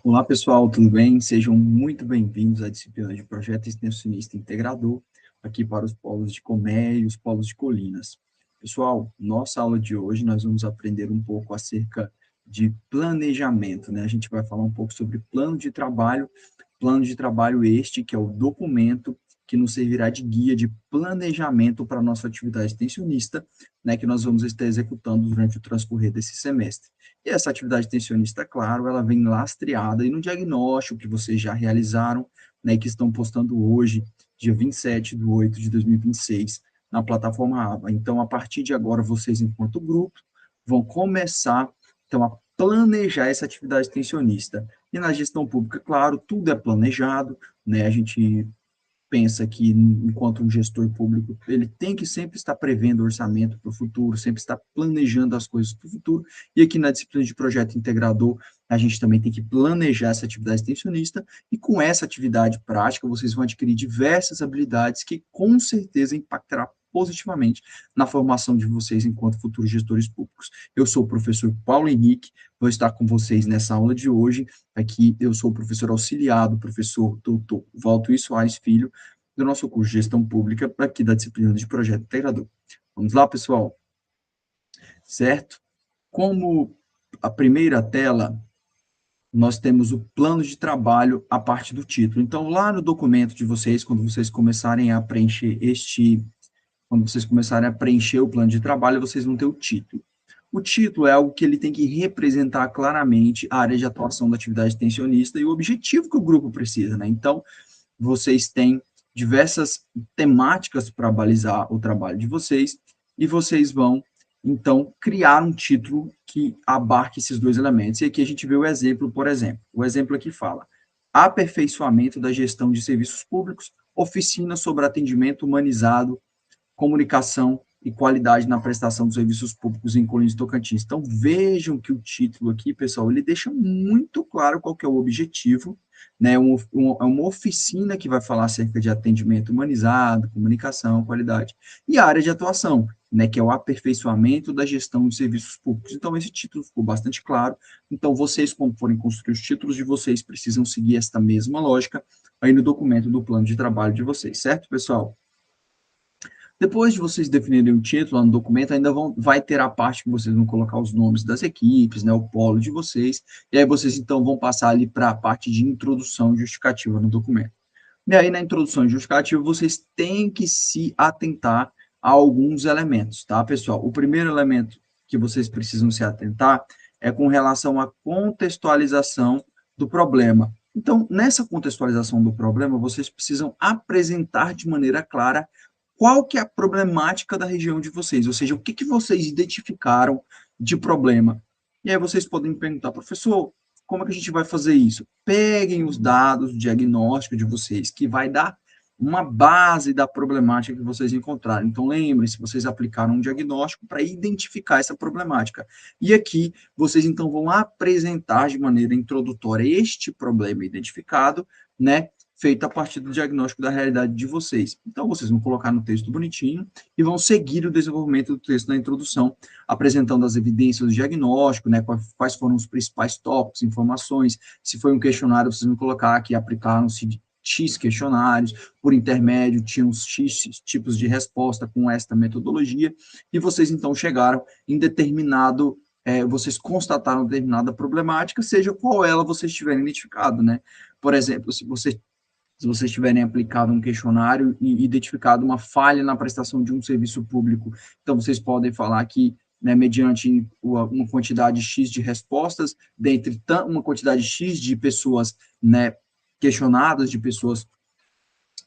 Olá, pessoal, tudo bem? Sejam muito bem-vindos à disciplina de Projeto Extensionista Integrador, aqui para os polos de Comé e os polos de Colinas. Pessoal, nossa aula de hoje nós vamos aprender um pouco acerca de planejamento, né? A gente vai falar um pouco sobre plano de trabalho este que é o documento que nos servirá de guia de planejamento para a nossa atividade extensionista, né, que nós vamos estar executando durante o transcorrer desse semestre. E essa atividade extensionista, claro, ela vem lastreada e no diagnóstico que vocês já realizaram, né, que estão postando hoje, dia 27/8/2026, na plataforma ABA. Então, a partir de agora, vocês, enquanto grupo, vão começar, então, a planejar essa atividade extensionista. E na gestão pública, claro, tudo é planejado, né, a gente pensa que, enquanto um gestor público, ele tem que sempre estar prevendo orçamento para o futuro, sempre estar planejando as coisas para o futuro, e aqui na disciplina de projeto integrador, a gente também tem que planejar essa atividade extensionista, e com essa atividade prática, vocês vão adquirir diversas habilidades que, com certeza, impactará positivamente na formação de vocês enquanto futuros gestores públicos. Eu sou o professor Paulo Henrique, vou estar com vocês nessa aula de hoje. Aqui eu sou o professor auxiliar do professor doutor Valtuir Soares Filho, do nosso curso de Gestão Pública, aqui da disciplina de Projeto Integrador. Vamos lá, pessoal? Certo? Como a primeira tela, nós temos o plano de trabalho, a parte do título. Então, lá no documento de vocês, quando vocês começarem a preencher o plano de trabalho, vocês vão ter o título. O título é algo que ele tem que representar claramente a área de atuação da atividade extensionista e o objetivo que o grupo precisa, né? Então, vocês têm diversas temáticas para balizar o trabalho de vocês e vocês vão, então, criar um título que abarque esses dois elementos. E aqui a gente vê o exemplo, por exemplo. O exemplo aqui fala: aperfeiçoamento da gestão de serviços públicos, oficina sobre atendimento humanizado, comunicação e qualidade na prestação dos serviços públicos em Colinas e Tocantins. Então, vejam que o título aqui, pessoal, ele deixa muito claro qual que é o objetivo, né? É uma oficina que vai falar acerca de atendimento humanizado, comunicação, qualidade, e a área de atuação, né, que é o aperfeiçoamento da gestão de serviços públicos. Então, esse título ficou bastante claro. Então, vocês, quando forem construir os títulos de vocês, precisam seguir esta mesma lógica aí no documento do plano de trabalho de vocês, certo, pessoal? Depois de vocês definirem o título lá no documento, vai ter a parte que vocês vão colocar os nomes das equipes, né, o polo de vocês, e aí vocês então vão passar ali para a parte de introdução e justificativa no documento. E aí na introdução e justificativa vocês têm que se atentar a alguns elementos, tá, pessoal? O primeiro elemento que vocês precisam se atentar é com relação à contextualização do problema. Então, nessa contextualização do problema, vocês precisam apresentar de maneira clara qual que é a problemática da região de vocês, ou seja, o que vocês identificaram de problema. E aí vocês podem perguntar, professor, como é que a gente vai fazer isso? Peguem os dados do diagnóstico de vocês, que vai dar uma base da problemática que vocês encontraram. Então, lembrem-se, vocês aplicaram um diagnóstico para identificar essa problemática. E aqui, vocês, então, vão apresentar de maneira introdutória este problema identificado, né, feito a partir do diagnóstico da realidade de vocês. Então, vocês vão colocar no texto bonitinho e vão seguir o desenvolvimento do texto na introdução, apresentando as evidências do diagnóstico, né, quais foram os principais tópicos, informações. Se foi um questionário, vocês vão colocar que aplicaram-se X questionários, por intermédio tinham X tipos de resposta com esta metodologia, e vocês, então, chegaram em vocês constataram determinada problemática, seja qual ela vocês tiverem identificado, né? Por exemplo, se vocês tiverem aplicado um questionário e identificado uma falha na prestação de um serviço público. Então, vocês podem falar que, né, mediante uma quantidade X de respostas, dentre uma quantidade X de pessoas, né, questionadas, de pessoas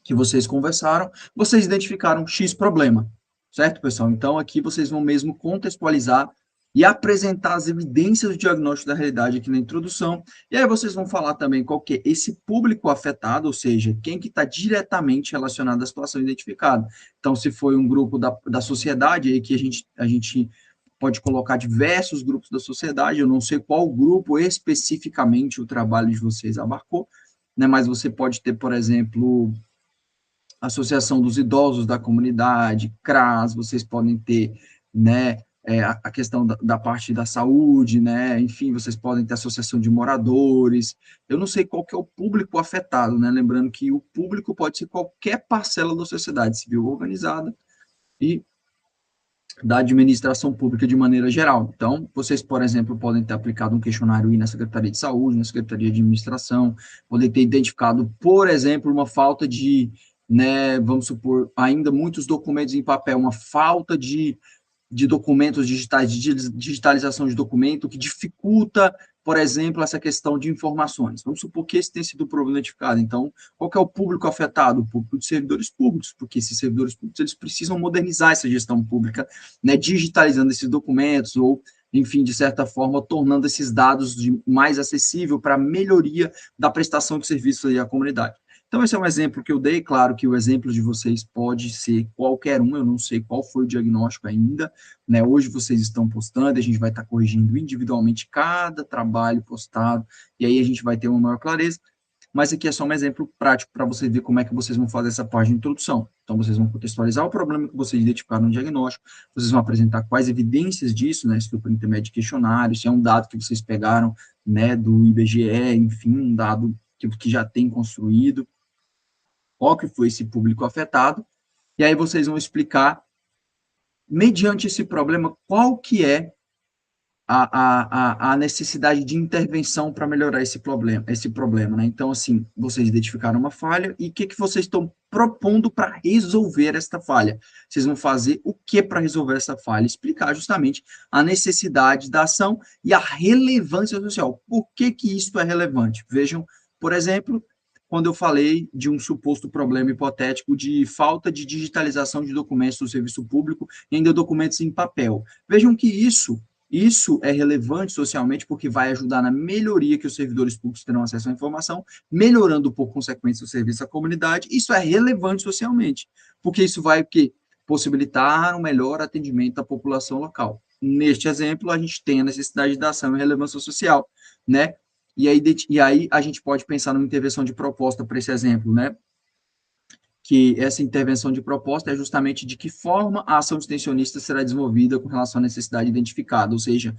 que vocês conversaram, vocês identificaram X problema, certo, pessoal? Então, aqui vocês vão mesmo contextualizar e apresentar as evidências do diagnóstico da realidade aqui na introdução, e aí vocês vão falar também qual que é esse público afetado, ou seja, quem que está diretamente relacionado à situação identificada. Então, se foi um grupo da sociedade, aí que a gente pode colocar diversos grupos da sociedade, eu não sei qual grupo especificamente o trabalho de vocês abarcou, né, mas você pode ter, por exemplo, Associação dos Idosos da Comunidade, CRAS, vocês podem ter, né, a questão da parte da saúde, né? Enfim, vocês podem ter associação de moradores. Eu não sei qual que é o público afetado, né? Lembrando que o público pode ser qualquer parcela da sociedade civil organizada e da administração pública de maneira geral. Então, vocês, por exemplo, podem ter aplicado um questionário aí na Secretaria de Saúde, na Secretaria de Administração, podem ter identificado, por exemplo, uma falta de, né, vamos supor, ainda muitos documentos em papel, uma falta de documentos digitais, de digitalização de documento, que dificulta, por exemplo, essa questão de informações. Vamos supor que esse tenha sido o problema identificado. Então, qual que é o público afetado? O público de servidores públicos, porque esses servidores públicos eles precisam modernizar essa gestão pública, né, digitalizando esses documentos ou, enfim, de certa forma, tornando esses dados mais acessível para a melhoria da prestação de serviços aí à comunidade. Então, esse é um exemplo que eu dei, claro que o exemplo de vocês pode ser qualquer um, eu não sei qual foi o diagnóstico ainda, né? Hoje vocês estão postando, a gente vai estar corrigindo individualmente cada trabalho postado, e aí a gente vai ter uma maior clareza, mas aqui é só um exemplo prático para vocês verem como é que vocês vão fazer essa parte de introdução. Então, vocês vão contextualizar o problema que vocês identificaram no diagnóstico, vocês vão apresentar quais evidências disso, né, se foi por intermédio de questionário, se é um dado que vocês pegaram, né, do IBGE, enfim, um dado que já tem construído, qual que foi esse público afetado, e aí vocês vão explicar, mediante esse problema, qual que é a necessidade de intervenção para melhorar esse problema, né? Então, assim, vocês identificaram uma falha e o que vocês estão propondo para resolver esta falha? Vocês vão fazer o que para resolver essa falha? Explicar justamente a necessidade da ação e a relevância social. Por que isso é relevante? Vejam, por exemplo, quando eu falei de um suposto problema hipotético de falta de digitalização de documentos do serviço público e ainda documentos em papel. Vejam que isso é relevante socialmente porque vai ajudar na melhoria que os servidores públicos terão acesso à informação, melhorando, por consequência, o serviço à comunidade. Isso é relevante socialmente, porque isso vai possibilitar um melhor atendimento à população local. Neste exemplo, a gente tem a necessidade da ação e relevância social, né? E aí a gente pode pensar numa intervenção de proposta para esse exemplo, né? Que essa intervenção de proposta é justamente de que forma a ação extensionista será desenvolvida com relação à necessidade identificada, ou seja,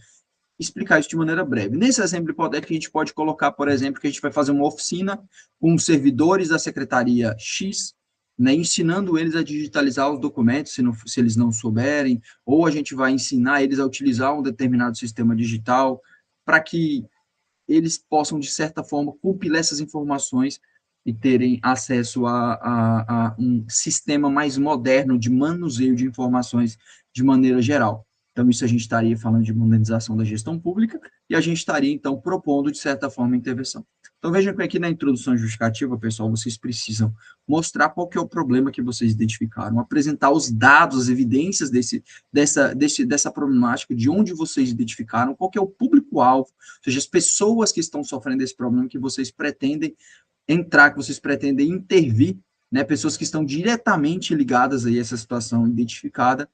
explicar isso de maneira breve. Nesse exemplo hipotético, a gente pode colocar, por exemplo, que a gente vai fazer uma oficina com servidores da Secretaria X, né, ensinando eles a digitalizar os documentos, se eles não souberem, ou a gente vai ensinar eles a utilizar um determinado sistema digital para que eles possam, de certa forma, compilar essas informações e terem acesso a um sistema mais moderno de manuseio de informações de maneira geral. Então, isso a gente estaria falando de modernização da gestão pública e a gente estaria, então, propondo, de certa forma, intervenção. Então, vejam que aqui na introdução justificativa, pessoal, vocês precisam mostrar qual que é o problema que vocês identificaram, apresentar os dados, as evidências dessa problemática, de onde vocês identificaram, qual que é o público-alvo, ou seja, as pessoas que estão sofrendo esse problema que vocês pretendem entrar, que vocês pretendem intervir, né, pessoas que estão diretamente ligadas aí a essa situação identificada,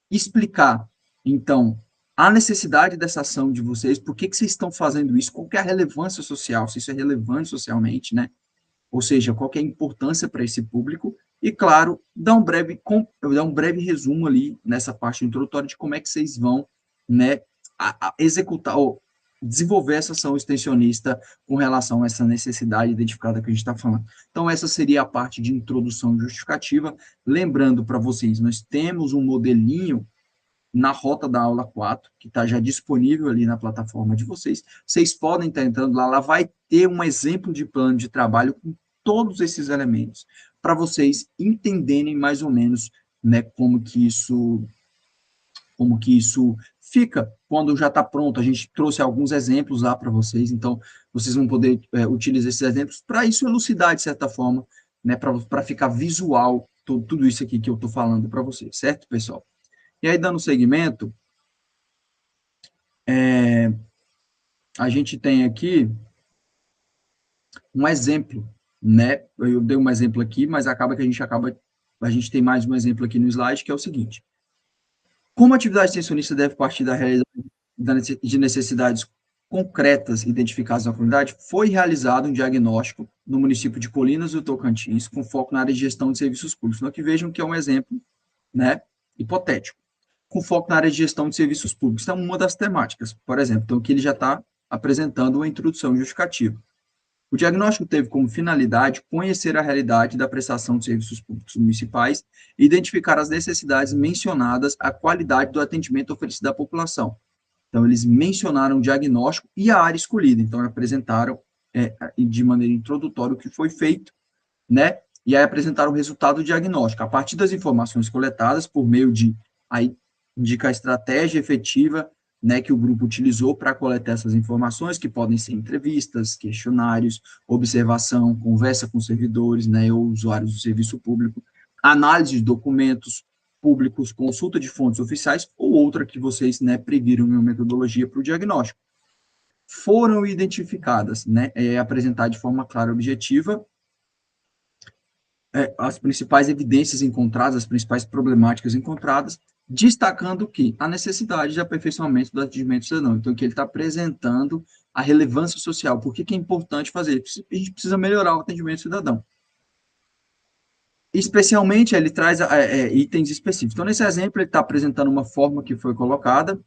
explicar, então, a necessidade dessa ação de vocês, por que vocês estão fazendo isso, qual que é a relevância social, se isso é relevante socialmente, né, ou seja, qual que é a importância para esse público, e, claro, dar um breve resumo ali nessa parte introdutória de como é que vocês vão, né, executar, ou desenvolver essa ação extensionista com relação a essa necessidade identificada que a gente está falando. Então, essa seria a parte de introdução justificativa. Lembrando para vocês, nós temos um modelinho na rota da aula 4, que está já disponível ali na plataforma de vocês. Vocês podem estar entrando lá, ela vai ter um exemplo de plano de trabalho com todos esses elementos, para vocês entenderem mais ou menos, né, como que isso fica quando já está pronto. A gente trouxe alguns exemplos lá para vocês, então vocês vão poder utilizar esses exemplos para isso elucidar, de certa forma, né, para ficar visual tudo isso aqui que eu estou falando para vocês, certo, pessoal? E aí, dando seguimento, a gente tem aqui um exemplo, né? Eu dei um exemplo aqui, mas a gente tem mais um exemplo aqui no slide, que é o seguinte: como a atividade extensionista deve partir da realização de necessidades concretas identificadas na comunidade, foi realizado um diagnóstico no município de Colinas do Tocantins, com foco na área de gestão de serviços públicos. Então, aqui vejam que é um exemplo, né, hipotético. com foco na área de gestão de serviços públicos. Então, uma das temáticas, por exemplo, então, que ele já está apresentando uma introdução justificativa. O diagnóstico teve como finalidade conhecer a realidade da prestação de serviços públicos municipais e identificar as necessidades mencionadas, a qualidade do atendimento oferecido à população. Então, eles mencionaram o diagnóstico e a área escolhida. Então, apresentaram de maneira introdutória o que foi feito, né? E aí apresentaram o resultado do diagnóstico. A partir das informações coletadas, por meio de, aí indica a estratégia efetiva, né, que o grupo utilizou para coletar essas informações, que podem ser entrevistas, questionários, observação, conversa com servidores, né, ou usuários do serviço público, análise de documentos públicos, consulta de fontes oficiais, ou outra que vocês, né, previram em uma metodologia para o diagnóstico. Foram identificadas, né, apresentar de forma clara e objetiva as principais evidências encontradas, as principais problemáticas encontradas, destacando que a necessidade de aperfeiçoamento do atendimento cidadão. Então, que ele está apresentando a relevância social, por que é importante fazer? A gente precisa melhorar o atendimento cidadão. Especialmente, ele traz itens específicos. Então, nesse exemplo, ele está apresentando uma forma que foi colocada,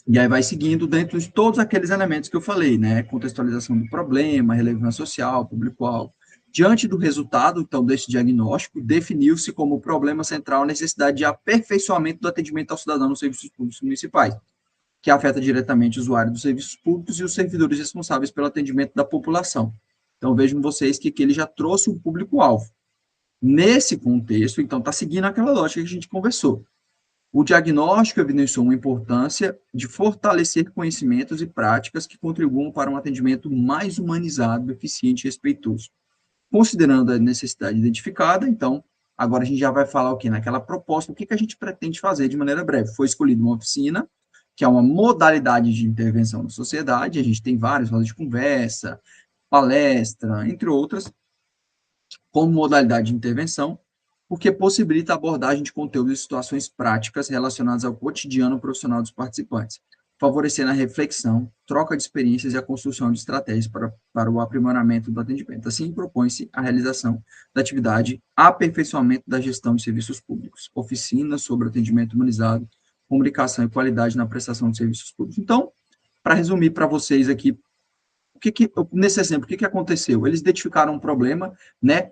e aí vai seguindo dentro de todos aqueles elementos que eu falei, né? Contextualização do problema, relevância social, público-alvo. Diante do resultado, então, desse diagnóstico, definiu-se como problema central a necessidade de aperfeiçoamento do atendimento ao cidadão nos serviços públicos municipais, que afeta diretamente o usuário dos serviços públicos e os servidores responsáveis pelo atendimento da população. Então, vejam vocês que ele já trouxe um público-alvo. Nesse contexto, então, está seguindo aquela lógica que a gente conversou. O diagnóstico evidenciou uma importância de fortalecer conhecimentos e práticas que contribuam para um atendimento mais humanizado, eficiente e respeitoso. Considerando a necessidade identificada, então, agora a gente já vai falar o quê? Naquela proposta, o que a gente pretende fazer de maneira breve. Foi escolhida uma oficina, que é uma modalidade de intervenção na sociedade, a gente tem várias rodas de conversa, palestra, entre outras, como modalidade de intervenção, porque possibilita a abordagem de conteúdos e situações práticas relacionadas ao cotidiano profissional dos participantes, favorecendo a reflexão, troca de experiências e a construção de estratégias para o aprimoramento do atendimento. Assim, propõe-se a realização da atividade aperfeiçoamento da gestão de serviços públicos, oficinas sobre atendimento humanizado, comunicação e qualidade na prestação de serviços públicos. Então, para resumir para vocês aqui, nesse exemplo, o que aconteceu? Eles identificaram um problema, né?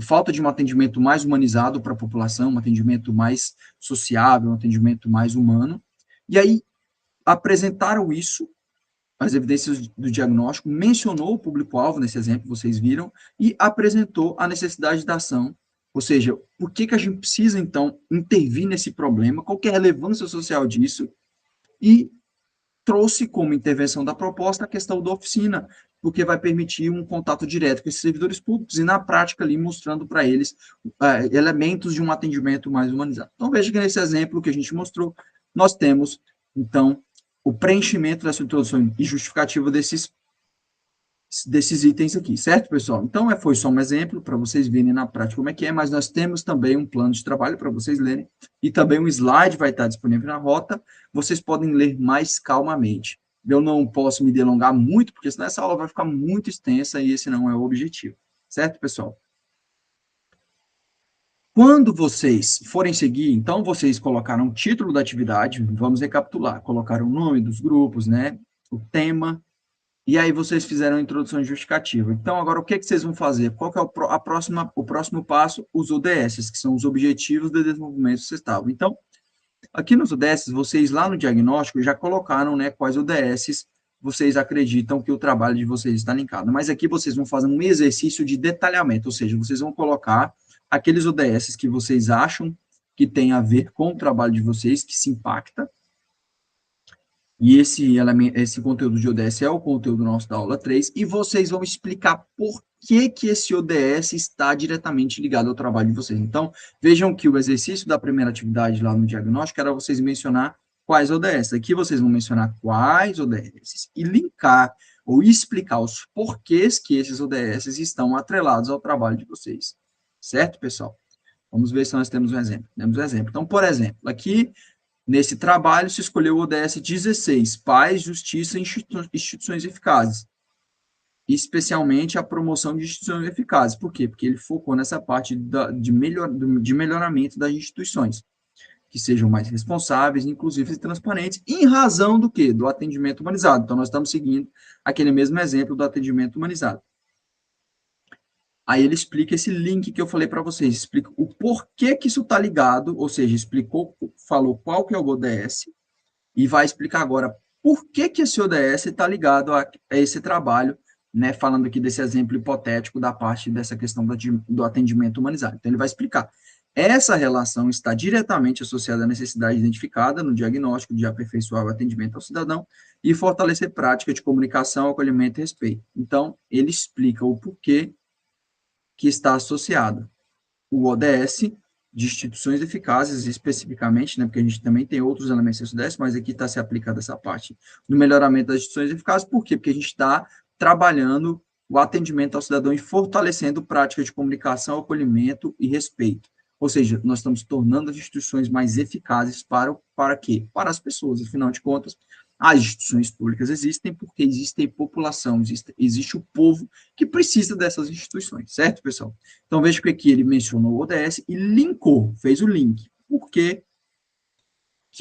Falta de um atendimento mais humanizado para a população, um atendimento mais sociável, um atendimento mais humano, e aí apresentaram isso, as evidências do diagnóstico, mencionou o público-alvo, nesse exemplo, vocês viram, e apresentou a necessidade da ação, ou seja, por que a gente precisa, então, intervir nesse problema, qual que é a relevância social disso, e trouxe como intervenção da proposta a questão da oficina, porque vai permitir um contato direto com esses servidores públicos e, na prática, ali mostrando para eles elementos de um atendimento mais humanizado. Então, veja que nesse exemplo que a gente mostrou, nós temos, então, o preenchimento dessa introdução e justificativa desses itens aqui, certo, pessoal? Então, foi só um exemplo para vocês verem na prática como é que é, mas nós temos também um plano de trabalho para vocês lerem, e também um slide vai estar disponível na rota, vocês podem ler mais calmamente. Eu não posso me delongar muito, porque senão essa aula vai ficar muito extensa e esse não é o objetivo, certo, pessoal? Quando vocês forem seguir, então, vocês colocaram o título da atividade, vamos recapitular, colocaram o nome dos grupos, né, o tema, e aí vocês fizeram a introdução justificativa. Então, agora, o que vocês vão fazer? Qual que é o próximo passo? Os ODS, que são os Objetivos de Desenvolvimento Sustentável. Então, aqui nos ODS, vocês lá no diagnóstico já colocaram, né, quais ODS vocês acreditam que o trabalho de vocês está linkado. Mas aqui vocês vão fazer um exercício de detalhamento, ou seja, vocês vão colocar aqueles ODS que vocês acham que tem a ver com o trabalho de vocês, que se impacta, e esse conteúdo de ODS é o conteúdo nosso da aula 3, e vocês vão explicar por que esse ODS está diretamente ligado ao trabalho de vocês. Então, vejam que o exercício da primeira atividade lá no diagnóstico era vocês mencionar quais ODS. Aqui vocês vão mencionar quais ODS e linkar ou explicar os porquês que esses ODS estão atrelados ao trabalho de vocês. Certo, pessoal? Vamos ver se nós temos um exemplo. Temos um exemplo. Então, por exemplo, aqui nesse trabalho, se escolheu o ODS 16, Paz, Justiça e Instituições Eficazes. Especialmente a promoção de instituições eficazes. Por quê? Porque ele focou nessa parte de melhoramento das instituições. que sejam mais responsáveis, inclusivos e transparentes, em razão do quê? Do atendimento humanizado. Então, nós estamos seguindo aquele mesmo exemplo do atendimento humanizado. Aí ele explica esse link que eu falei para vocês, explica o porquê que isso está ligado, ou seja, falou qual que é o ODS, e vai explicar agora por que que esse ODS está ligado a esse trabalho, né, falando aqui desse exemplo hipotético da parte dessa questão do atendimento humanizado. Então, ele vai explicar. Essa relação está diretamente associada à necessidade identificada no diagnóstico de aperfeiçoar o atendimento ao cidadão e fortalecer prática de comunicação, acolhimento e respeito. Então, ele explica o porquê que está associado o ODS de instituições eficazes, especificamente, né, porque a gente também tem outros elementos desse ODS, mas aqui está se aplicando essa parte do melhoramento das instituições eficazes. Por quê? Porque a gente está trabalhando o atendimento ao cidadão e fortalecendo práticas de comunicação, acolhimento e respeito. Ou seja, nós estamos tornando as instituições mais eficazes para quê? Para as pessoas. Afinal de contas, as instituições públicas existem porque existe população, existe o povo que precisa dessas instituições, certo, pessoal? Então, veja que aqui ele mencionou o ODS e linkou, fez o link. Por que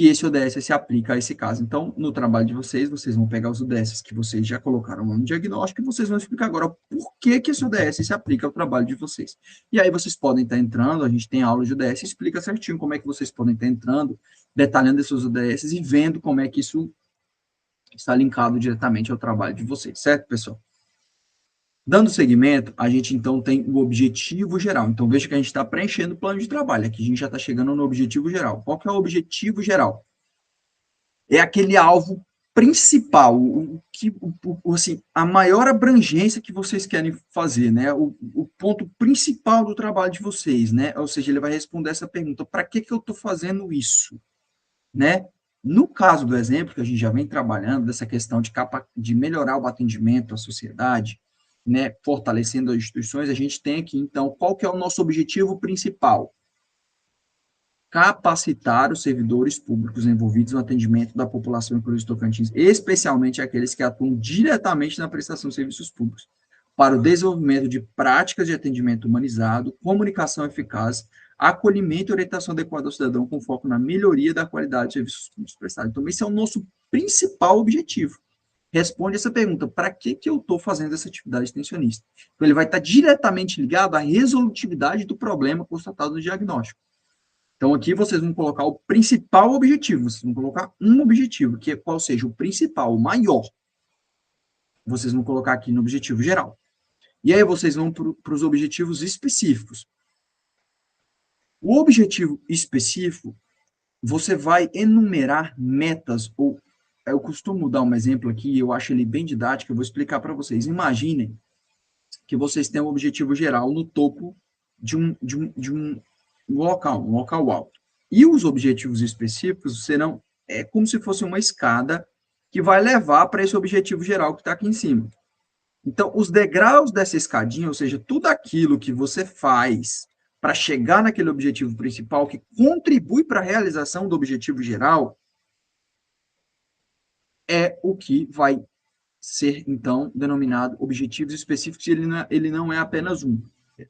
esse ODS se aplica a esse caso? Então, no trabalho de vocês, vocês vão pegar os ODS que vocês já colocaram no diagnóstico e vocês vão explicar agora por que esse ODS se aplica ao trabalho de vocês. E aí vocês podem estar entrando, a gente tem aula de ODS, explica certinho como é que vocês podem estar entrando, detalhando esses ODS e vendo como é que isso está linkado diretamente ao trabalho de vocês, certo, pessoal? Dando seguimento, a gente, então, tem o objetivo geral. Então, veja que a gente está preenchendo o plano de trabalho. Aqui a gente já está chegando no objetivo geral. Qual que é o objetivo geral? É aquele alvo principal, assim, a maior abrangência que vocês querem fazer, né? O ponto principal do trabalho de vocês, né? Ou seja, ele vai responder essa pergunta: para que eu estou fazendo isso, né? No caso do exemplo que a gente já vem trabalhando, dessa questão de melhorar o atendimento à sociedade, né, fortalecendo as instituições, a gente tem aqui, então, qual que é o nosso objetivo principal? Capacitar os servidores públicos envolvidos no atendimento da população inclusive Tocantins, especialmente aqueles que atuam diretamente na prestação de serviços públicos, para o desenvolvimento de práticas de atendimento humanizado, comunicação eficaz, acolhimento e orientação adequada ao cidadão, com foco na melhoria da qualidade de serviços públicos prestados. Então, esse é o nosso principal objetivo. Responde essa pergunta: para que eu estou fazendo essa atividade extensionista? Então, ele vai estar diretamente ligado à resolutividade do problema constatado no diagnóstico. Então, aqui vocês vão colocar o principal objetivo, vocês vão colocar um objetivo, que é qual seja o principal, o maior. Vocês vão colocar aqui no objetivo geral. E aí vocês vão para os objetivos específicos. O objetivo específico, você vai enumerar metas, ou eu costumo dar um exemplo aqui, eu acho ele bem didático, eu vou explicar para vocês. Imaginem que vocês têm um objetivo geral no topo de um local, um local alto. E os objetivos específicos serão como se fosse uma escada que vai levar para esse objetivo geral que está aqui em cima. Então, os degraus dessa escadinha, ou seja, tudo aquilo que você faz para chegar naquele objetivo principal, que contribui para a realização do objetivo geral, é o que vai ser, então, denominado objetivos específicos, e ele não é apenas um.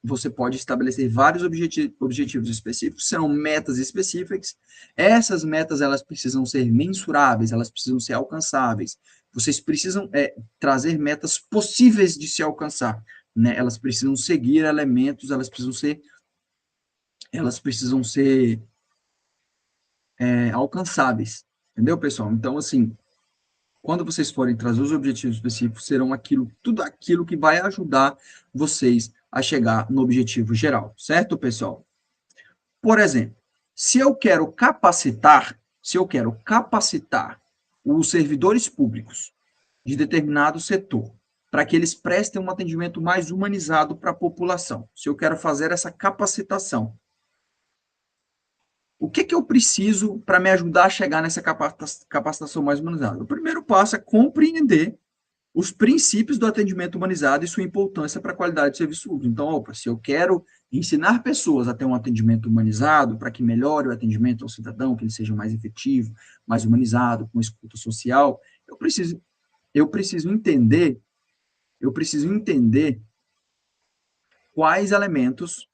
Você pode estabelecer vários objetivos específicos, serão metas específicas. Essas metas, elas precisam ser mensuráveis, elas precisam ser alcançáveis. Vocês precisam trazer metas possíveis de se alcançar, né? Elas precisam seguir elementos, elas precisam ser alcançáveis. Entendeu, pessoal? Então, assim, quando vocês forem trazer os objetivos específicos, serão tudo aquilo que vai ajudar vocês a chegar no objetivo geral, certo, pessoal? Por exemplo, se eu quero capacitar os servidores públicos de determinado setor para que eles prestem um atendimento mais humanizado para a população, se eu quero fazer essa capacitação, o que eu preciso para me ajudar a chegar nessa capacitação mais humanizada? O primeiro passo é compreender os princípios do atendimento humanizado e sua importância para a qualidade do serviço público. Então, se eu quero ensinar pessoas a ter um atendimento humanizado, para que melhore o atendimento ao cidadão, que ele seja mais efetivo, mais humanizado, com escuta social, eu preciso entender quais elementos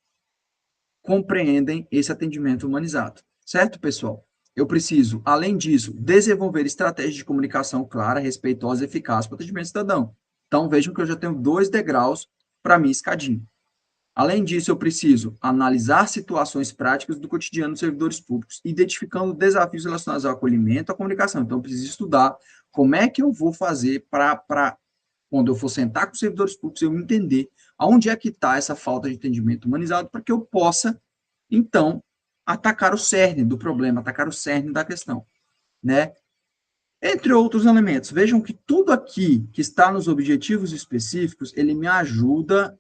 compreendem esse atendimento humanizado. Certo, pessoal? Eu preciso, além disso, desenvolver estratégias de comunicação clara, respeitosa e eficaz para o atendimento cidadão. Então, vejam que eu já tenho 2 degraus para minha escadinha. Além disso, eu preciso analisar situações práticas do cotidiano dos servidores públicos, identificando desafios relacionados ao acolhimento, à comunicação. Então, eu preciso estudar como é que eu vou fazer para quando eu for sentar com os servidores públicos, eu entender aonde é que está essa falta de entendimento humanizado, para que eu possa, então, atacar o cerne do problema, atacar o cerne da questão, né? Entre outros elementos, vejam que tudo aqui que está nos objetivos específicos, ele me ajuda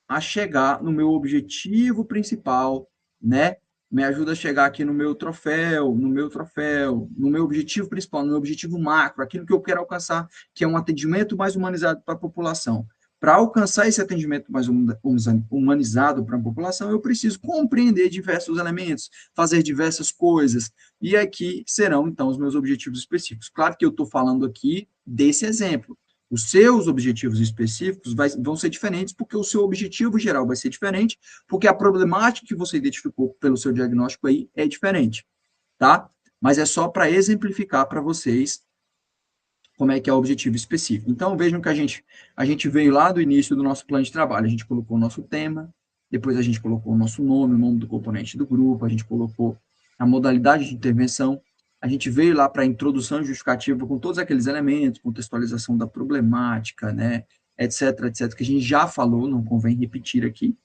a chegar no meu objetivo principal, né? Me ajuda a chegar aqui no meu objetivo principal, no meu objetivo macro, aquilo que eu quero alcançar, que é um atendimento mais humanizado para a população. Para alcançar esse atendimento mais humanizado para a população, eu preciso compreender diversos elementos, fazer diversas coisas, e aqui serão, então, os meus objetivos específicos. Claro que eu estou falando aqui desse exemplo. Os seus objetivos específicos vão ser diferentes, porque o seu objetivo geral vai ser diferente, porque a problemática que você identificou pelo seu diagnóstico aí é diferente, tá? Mas é só para exemplificar para vocês como é que é o objetivo específico. Então, vejam que a gente veio lá do início do nosso plano de trabalho, a gente colocou o nosso tema, depois a gente colocou o nosso nome, o nome do componente do grupo, a gente colocou a modalidade de intervenção, a gente veio lá para a introdução justificativa com todos aqueles elementos, contextualização da problemática, né, etc, etc, que a gente já falou, não convém repetir aqui.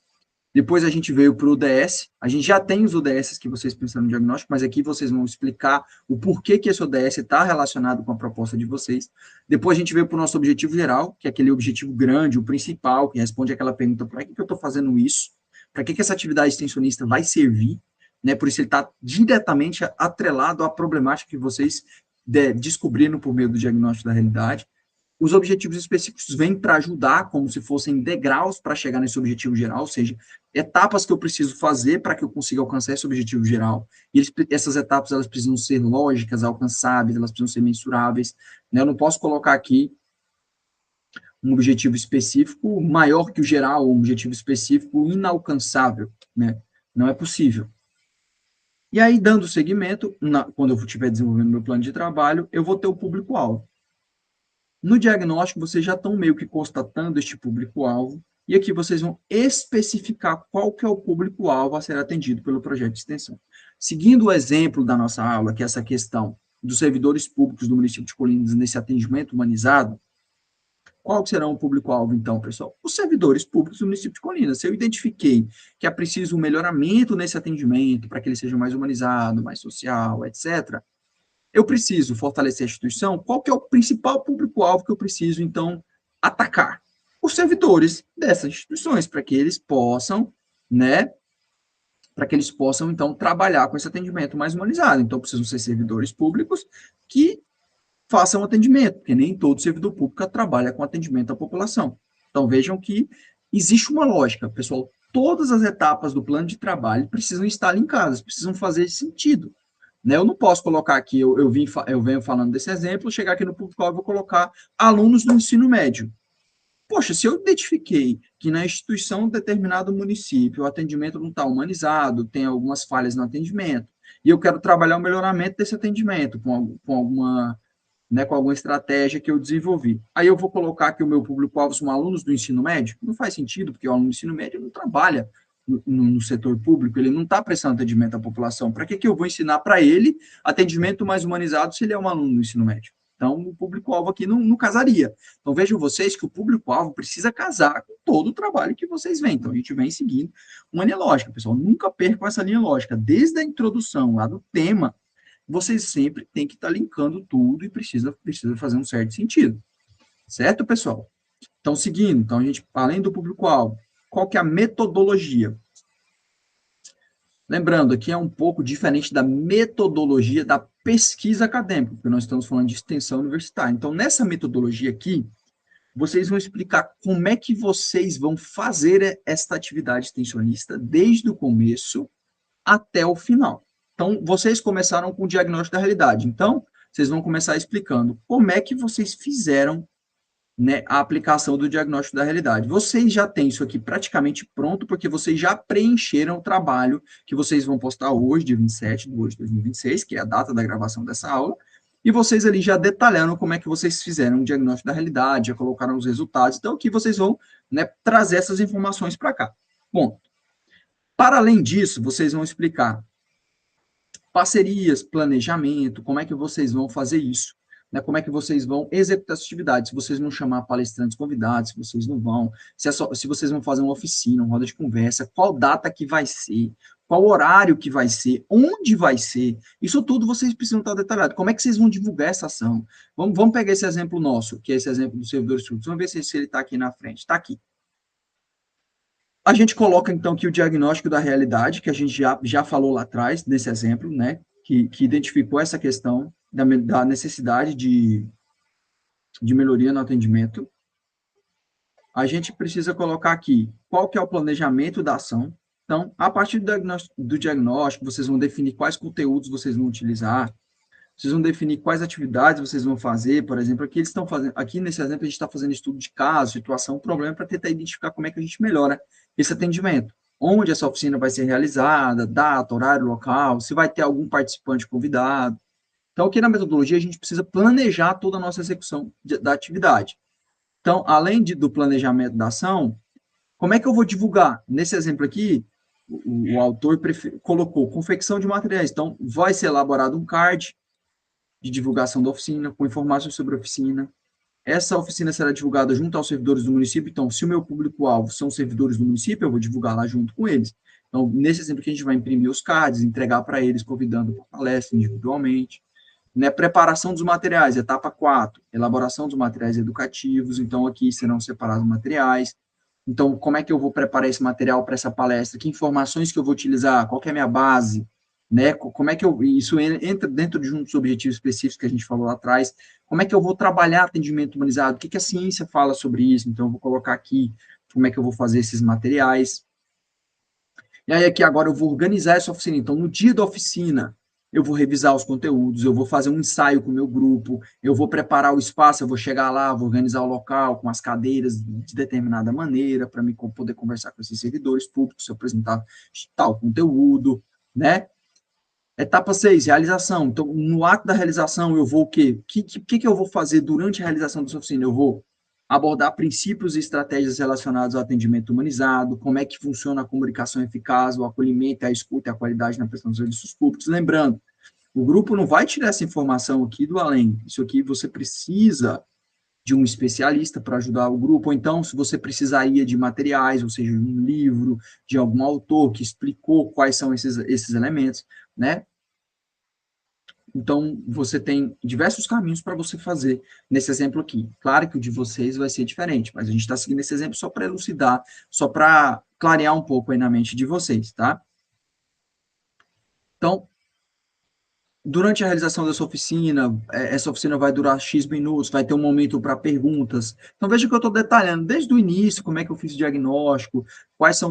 Depois a gente veio para o ODS, a gente já tem os ODS que vocês pensaram no diagnóstico, mas aqui vocês vão explicar o porquê que esse ODS está relacionado com a proposta de vocês. Depois a gente veio para o nosso objetivo geral, que é aquele objetivo grande, o principal, que responde aquela pergunta, para que eu estou fazendo isso? Para que essa atividade extensionista vai servir? Né? Por isso ele está diretamente atrelado à problemática que vocês descobriram por meio do diagnóstico da realidade. Os objetivos específicos vêm para ajudar, como se fossem degraus para chegar nesse objetivo geral, ou seja, etapas que eu preciso fazer para que eu consiga alcançar esse objetivo geral. E essas etapas elas precisam ser lógicas, alcançáveis, elas precisam ser mensuráveis. Né? Eu não posso colocar aqui um objetivo específico maior que o geral, um objetivo específico inalcançável. Né? Não é possível. E aí, dando seguimento, quando eu estiver desenvolvendo meu plano de trabalho, eu vou ter o público-alvo. No diagnóstico, vocês já estão meio que constatando este público-alvo, e aqui vocês vão especificar qual que é o público-alvo a ser atendido pelo projeto de extensão. Seguindo o exemplo da nossa aula, que é essa questão dos servidores públicos do município de Colinas nesse atendimento humanizado, qual que será o público-alvo, então, pessoal? Os servidores públicos do município de Colinas. Se eu identifiquei que é preciso um melhoramento nesse atendimento, para que ele seja mais humanizado, mais social, etc., eu preciso fortalecer a instituição, qual que é o principal público-alvo que eu preciso, então, atacar? Os servidores dessas instituições, para que eles possam, né, para que eles possam, então, trabalhar com esse atendimento mais humanizado. Então, precisam ser servidores públicos que façam atendimento, porque nem todo servidor público trabalha com atendimento à população. Então, vejam que existe uma lógica, pessoal, todas as etapas do plano de trabalho precisam estar linkadas, precisam fazer sentido. Né? Eu não posso colocar aqui, eu venho falando desse exemplo, chegar aqui no público-alvo e vou colocar alunos do ensino médio. Poxa, se eu identifiquei que na instituição de determinado município o atendimento não está humanizado, tem algumas falhas no atendimento, e eu quero trabalhar o melhoramento desse atendimento com alguma estratégia que eu desenvolvi. Aí eu vou colocar que o meu público-alvo são alunos do ensino médio? Não faz sentido, porque o aluno do ensino médio não trabalha no setor público, ele não está prestando atendimento à população. Para que eu vou ensinar para ele atendimento mais humanizado se ele é um aluno do ensino médio? Então, o público-alvo aqui não casaria. Então, vejam vocês que o público-alvo precisa casar com todo o trabalho que vocês veem. Então, a gente vem seguindo uma linha lógica, pessoal. Nunca percam essa linha lógica. Desde a introdução lá do tema, vocês sempre têm que estar linkando tudo e precisa fazer um certo sentido. Certo, pessoal? Então, seguindo, então, a gente, além do público-alvo, qual que é a metodologia? Lembrando, aqui é um pouco diferente da metodologia da pesquisa acadêmica, porque nós estamos falando de extensão universitária. Então, nessa metodologia aqui, vocês vão explicar como é que vocês vão fazer esta atividade extensionista desde o começo até o final. Então, vocês começaram com o diagnóstico da realidade. Então, vocês vão começar explicando como é que vocês fizeram né, a aplicação do diagnóstico da realidade. Vocês já têm isso aqui praticamente pronto, porque vocês já preencheram o trabalho que vocês vão postar hoje, dia 27 de 2 de 2026, que é a data da gravação dessa aula, e vocês ali já detalharam como é que vocês fizeram o diagnóstico da realidade, já colocaram os resultados, então aqui vocês vão, né, trazer essas informações para cá. Bom, para além disso, vocês vão explicar parcerias, planejamento, como é que vocês vão fazer isso, né? Como é que vocês vão executar essa atividade, se vocês vão chamar palestrantes convidados, se vocês não vão, se vocês vão fazer uma oficina, uma roda de conversa, qual data que vai ser, qual horário que vai ser, onde vai ser, isso tudo vocês precisam estar detalhados. Como é que vocês vão divulgar essa ação? Vamos pegar esse exemplo nosso, que é esse exemplo do servidor estudos. Vamos ver se ele está aqui na frente. Está aqui. A gente coloca, então, aqui o diagnóstico da realidade, que a gente já falou lá atrás, nesse exemplo, né, que identificou essa questão da necessidade de melhoria no atendimento. A gente precisa colocar aqui qual que é o planejamento da ação. Então, a partir do diagnóstico, vocês vão definir quais conteúdos vocês vão utilizar, vocês vão definir quais atividades vocês vão fazer. Por exemplo, aqui eles estão fazendo, aqui nesse exemplo a gente está fazendo estudo de caso, situação, problema, para tentar identificar como é que a gente melhora esse atendimento. Onde essa oficina vai ser realizada, data, horário, local, se vai ter algum participante convidado. Então, aqui na metodologia, a gente precisa planejar toda a nossa execução da atividade. Então, além do planejamento da ação, como é que eu vou divulgar? Nesse exemplo aqui, o autor colocou confecção de materiais. Então, vai ser elaborado um card de divulgação da oficina, com informações sobre a oficina. Essa oficina será divulgada junto aos servidores do município. Então, se o meu público-alvo são servidores do município, eu vou divulgar lá junto com eles. Então, nesse exemplo aqui, a gente vai imprimir os cards, entregar para eles, convidando para palestra individualmente. Né, preparação dos materiais, etapa 4, elaboração dos materiais educativos. Então, aqui serão separados materiais. Então, como é que eu vou preparar esse material para essa palestra? Que informações que eu vou utilizar? Qual que é a minha base? Né? Como é que isso entra dentro de um dos objetivos específicos que a gente falou lá atrás? Como é que eu vou trabalhar atendimento humanizado? O que a ciência fala sobre isso? Então, eu vou colocar aqui como é que eu vou fazer esses materiais. E aí, aqui agora eu vou organizar essa oficina. Então, no dia da oficina, eu vou revisar os conteúdos, eu vou fazer um ensaio com o meu grupo, eu vou preparar o espaço, eu vou chegar lá, vou organizar o local com as cadeiras de determinada maneira, para me poder conversar com esses servidores públicos, se eu apresentar tal conteúdo, né? Etapa 6, realização. Então, no ato da realização, eu vou o quê? O que eu vou fazer durante a realização dessa oficina? Eu vou abordar princípios e estratégias relacionados ao atendimento humanizado, como é que funciona a comunicação eficaz, o acolhimento, a escuta e a qualidade na prestação dos serviços públicos. Lembrando, o grupo não vai tirar essa informação aqui do além. Isso aqui você precisa de um especialista para ajudar o grupo, ou então, se você precisaria de materiais, ou seja, um livro de algum autor que explicou quais são esses elementos, né? Então, você tem diversos caminhos para você fazer nesse exemplo aqui. Claro que o de vocês vai ser diferente, mas a gente está seguindo esse exemplo só para elucidar, só para clarear um pouco aí na mente de vocês, tá? Então, durante a realização dessa oficina, essa oficina vai durar X minutos, vai ter um momento para perguntas. Então, veja que eu estou detalhando desde o início como é que eu fiz o diagnóstico, quais são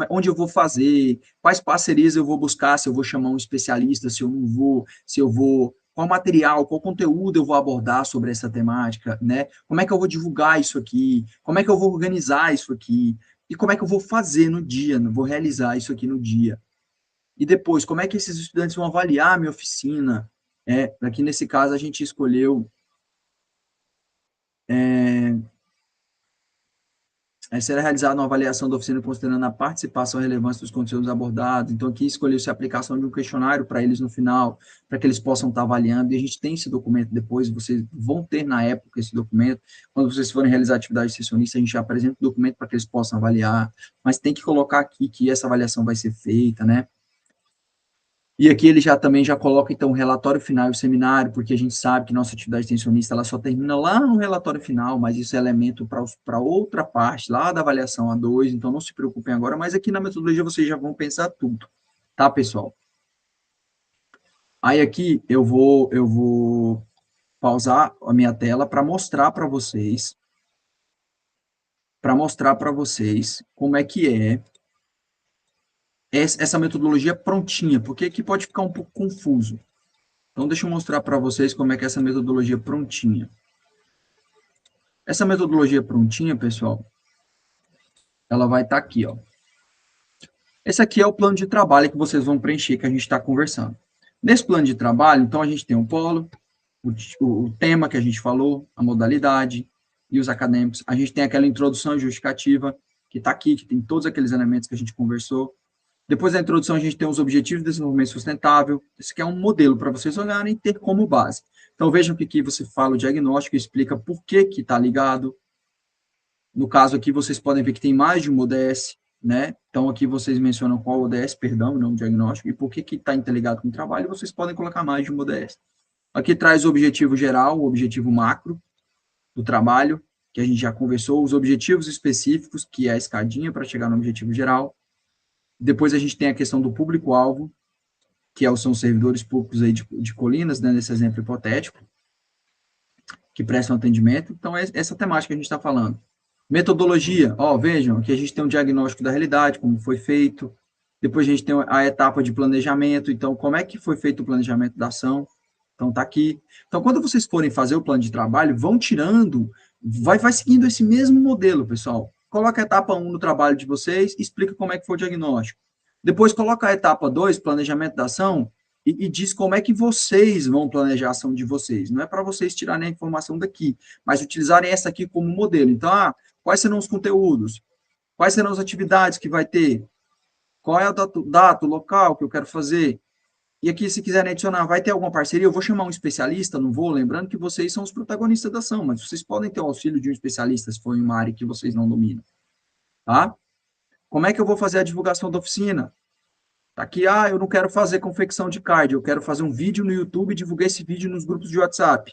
onde eu vou fazer, quais parcerias eu vou buscar, se eu vou chamar um especialista, se eu não vou, se eu vou, qual material, qual conteúdo eu vou abordar sobre essa temática, né? Como é que eu vou divulgar isso aqui, como é que eu vou organizar isso aqui, e como é que eu vou fazer no dia, vou realizar isso aqui no dia. E depois, como é que esses estudantes vão avaliar a minha oficina? Aqui nesse caso, a gente escolheu será realizada uma avaliação da oficina considerando a participação e relevância dos conteúdos abordados. Então, aqui escolheu-se a aplicação de um questionário para eles no final, para que eles possam estar avaliando. E a gente tem esse documento depois, vocês vão ter na época esse documento. Quando vocês forem realizar atividade sessionista, a gente já apresenta o documento para que eles possam avaliar. Mas tem que colocar aqui que essa avaliação vai ser feita, né? E aqui ele também já coloca, então, o relatório final e o seminário, porque a gente sabe que nossa atividade extensionista ela só termina lá no relatório final, mas isso é elemento para outra parte, lá da avaliação A2, então não se preocupem agora, mas aqui na metodologia vocês já vão pensar tudo, tá, pessoal? Aí aqui eu vou pausar a minha tela para mostrar para vocês, como é que é essa metodologia prontinha, porque aqui pode ficar um pouco confuso. Então, deixa eu mostrar para vocês como é que é essa metodologia prontinha. Essa metodologia prontinha, pessoal, ela vai estar aqui, ó. Esse aqui é o plano de trabalho que vocês vão preencher, que a gente está conversando. Nesse plano de trabalho, então, a gente tem o polo, o tema que a gente falou, a modalidade e os acadêmicos. A gente tem aquela introdução justificativa, que está aqui, que tem todos aqueles elementos que a gente conversou. Depois da introdução, a gente tem os objetivos de desenvolvimento sustentável. Esse aqui é um modelo para vocês olharem e ter como base. Então, vejam que aqui você fala o diagnóstico e explica por que está ligado. No caso aqui, vocês podem ver que tem mais de um ODS, né? Então, aqui vocês mencionam qual ODS, perdão, não o diagnóstico, e por que está interligado com o trabalho, vocês podem colocar mais de um ODS. Aqui traz o objetivo geral, o objetivo macro do trabalho, que a gente já conversou, os objetivos específicos, que é a escadinha para chegar no objetivo geral. Depois a gente tem a questão do público-alvo, que são os servidores públicos aí de Colinas, né, nesse exemplo hipotético, que prestam atendimento. Então, é essa temática que a gente está falando. Metodologia, vejam, aqui a gente tem um diagnóstico da realidade, como foi feito. Depois a gente tem a etapa de planejamento. Então, como é que foi feito o planejamento da ação? Então, está aqui. Então, quando vocês forem fazer o plano de trabalho, vão tirando, vai seguindo esse mesmo modelo, pessoal. Coloca a etapa 1 no trabalho de vocês, explica como é que foi o diagnóstico. Depois, coloca a etapa 2, planejamento da ação, e diz como é que vocês vão planejar a ação de vocês. Não é para vocês tirarem a informação daqui, mas utilizarem essa aqui como modelo. Então, quais serão os conteúdos? Quais serão as atividades que vai ter? Qual é o data, o local que eu quero fazer? E aqui, se quiserem adicionar, vai ter alguma parceria? Eu vou chamar um especialista, não vou? Lembrando que vocês são os protagonistas da ação, mas vocês podem ter o auxílio de um especialista se for em uma área que vocês não dominam. Tá? Como é que eu vou fazer a divulgação da oficina? Tá aqui, eu não quero fazer confecção de card, eu quero fazer um vídeo no YouTube e divulgar esse vídeo nos grupos de WhatsApp.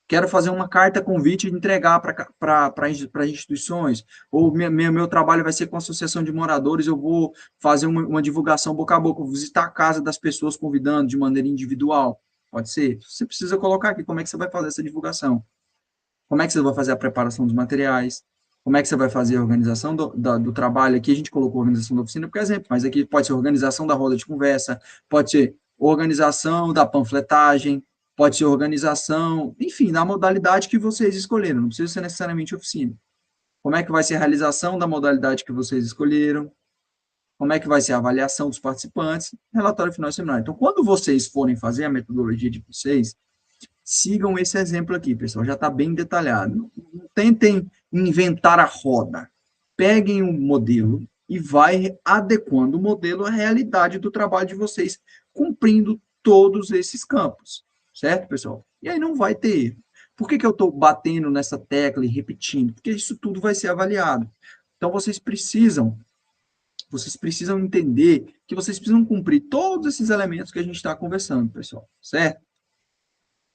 Quero fazer uma carta convite e entregar para instituições, ou meu trabalho vai ser com a associação de moradores, eu vou fazer uma divulgação boca a boca, vou visitar a casa das pessoas convidando de maneira individual. Pode ser. Você precisa colocar aqui como é que você vai fazer essa divulgação. Como é que você vai fazer a preparação dos materiais, como é que você vai fazer a organização do trabalho. Aqui a gente colocou a organização da oficina por exemplo, mas aqui pode ser organização da roda de conversa, pode ser organização da panfletagem, pode ser organização, enfim, da modalidade que vocês escolheram, não precisa ser necessariamente oficina. Como é que vai ser a realização da modalidade que vocês escolheram, como é que vai ser a avaliação dos participantes, relatório final do seminário. Então, quando vocês forem fazer a metodologia de vocês, sigam esse exemplo aqui, pessoal, já está bem detalhado. Não tentem inventar a roda. Peguem um modelo e vai adequando o modelo à realidade do trabalho de vocês, cumprindo todos esses campos. Certo, pessoal? E aí não vai ter erro. Por que eu estou batendo nessa tecla e repetindo? Porque isso tudo vai ser avaliado. Então, vocês precisam entender que vocês precisam cumprir todos esses elementos que a gente está conversando, pessoal. Certo?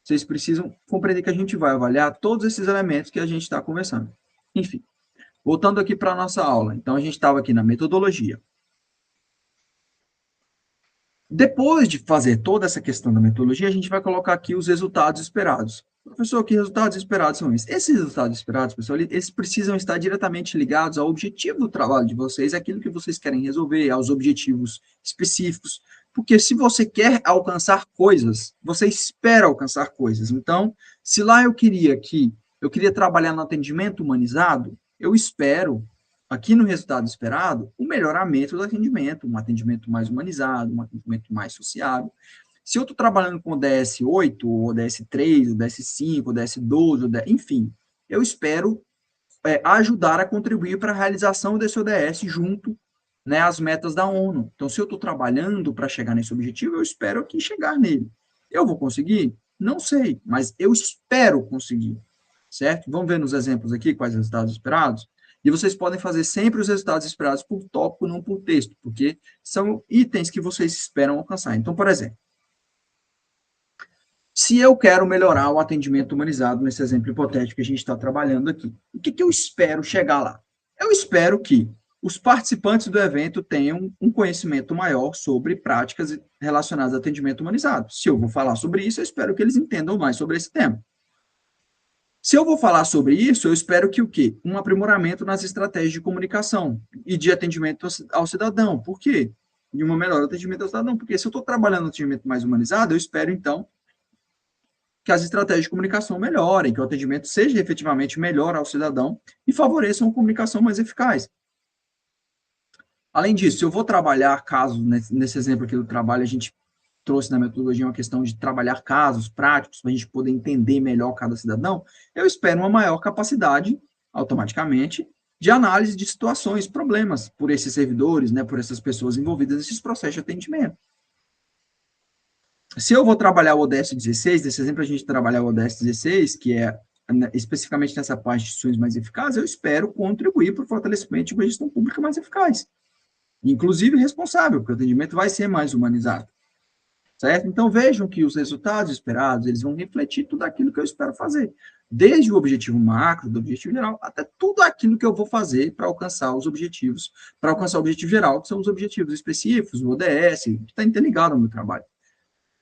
Vocês precisam compreender que a gente vai avaliar todos esses elementos que a gente está conversando. Enfim, voltando aqui para a nossa aula. Então, a gente estava aqui na metodologia. Depois de fazer toda essa questão da metodologia, a gente vai colocar aqui os resultados esperados. Professor, que resultados esperados são esses? Esses resultados esperados, pessoal, eles precisam estar diretamente ligados ao objetivo do trabalho de vocês, aquilo que vocês querem resolver, aos objetivos específicos. Porque se você quer alcançar coisas, você espera alcançar coisas. Então, se lá eu queria trabalhar no atendimento humanizado, eu espero aqui no resultado esperado, o melhoramento do atendimento, um atendimento mais humanizado, um atendimento mais sociável. Se eu estou trabalhando com o DS8, ou DS3, ou DS5, ou DS12, enfim, eu espero ajudar a contribuir para a realização desse ODS junto, né, às metas da ONU. Então, se eu estou trabalhando para chegar nesse objetivo, eu espero aqui chegar nele. Eu vou conseguir? Não sei, mas eu espero conseguir, certo? Vamos ver nos exemplos aqui quais resultados esperados? E vocês podem fazer sempre os resultados esperados por tópico, não por texto, porque são itens que vocês esperam alcançar. Então, por exemplo, se eu quero melhorar o atendimento humanizado, nesse exemplo hipotético que a gente está trabalhando aqui, o que eu espero chegar lá? Eu espero que os participantes do evento tenham um conhecimento maior sobre práticas relacionadas ao atendimento humanizado. Se eu vou falar sobre isso, eu espero que eles entendam mais sobre esse tema. Se eu vou falar sobre isso, eu espero que o quê? Um aprimoramento nas estratégias de comunicação e de atendimento ao cidadão. Por quê? E um melhor atendimento ao cidadão. Porque se eu estou trabalhando no atendimento mais humanizado, eu espero, então, que as estratégias de comunicação melhorem, que o atendimento seja efetivamente melhor ao cidadão e favoreçam uma comunicação mais eficaz. Além disso, se eu vou trabalhar casos, nesse exemplo aqui do trabalho, a gente trouxe na metodologia uma questão de trabalhar casos práticos, para a gente poder entender melhor cada cidadão, eu espero uma maior capacidade, automaticamente, de análise de situações, problemas, por esses servidores, né, por essas pessoas envolvidas nesses processos de atendimento. Se eu vou trabalhar o ODS 16, nesse exemplo a gente trabalhar o ODS 16, que é especificamente nessa parte de instituições mais eficazes, eu espero contribuir para o fortalecimento de uma gestão pública mais eficaz, inclusive responsável, porque o atendimento vai ser mais humanizado. Certo? Então, vejam que os resultados esperados, eles vão refletir tudo aquilo que eu espero fazer, desde o objetivo macro, do objetivo geral, até tudo aquilo que eu vou fazer para alcançar os objetivos, para alcançar o objetivo geral, que são os objetivos específicos, o ODS, que está interligado ao meu trabalho.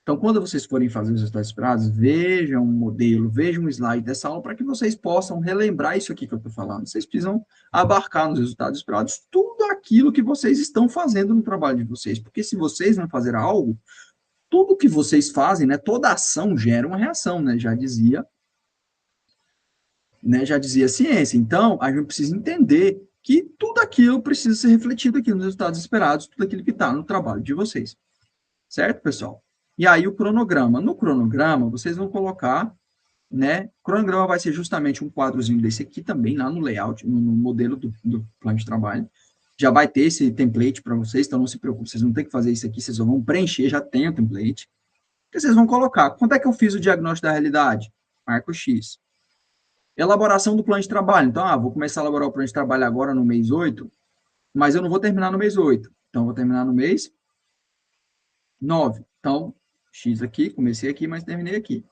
Então, quando vocês forem fazer os resultados esperados, vejam um modelo, vejam um slide dessa aula, para que vocês possam relembrar isso aqui que eu estou falando. Vocês precisam abarcar nos resultados esperados tudo aquilo que vocês estão fazendo no trabalho de vocês, porque se vocês não fazerem algo, tudo que vocês fazem, né, toda ação gera uma reação, né, já dizia a ciência. Então, a gente precisa entender que tudo aquilo precisa ser refletido aqui nos resultados esperados, tudo aquilo que está no trabalho de vocês. Certo, pessoal? E aí o cronograma. No cronograma, vocês vão colocar, né, o cronograma vai ser justamente um quadrozinho desse aqui também, lá no layout, no modelo do plano de trabalho. Já vai ter esse template para vocês, então não se preocupe, vocês não tem que fazer isso aqui, vocês só vão preencher, já tem o template. Que vocês vão colocar, quando é que eu fiz o diagnóstico da realidade? Marco X. Elaboração do plano de trabalho. Então, vou começar a elaborar o plano de trabalho agora no mês 8, mas eu não vou terminar no mês 8. Então, eu vou terminar no mês 9. Então, X aqui, comecei aqui, mas terminei aqui.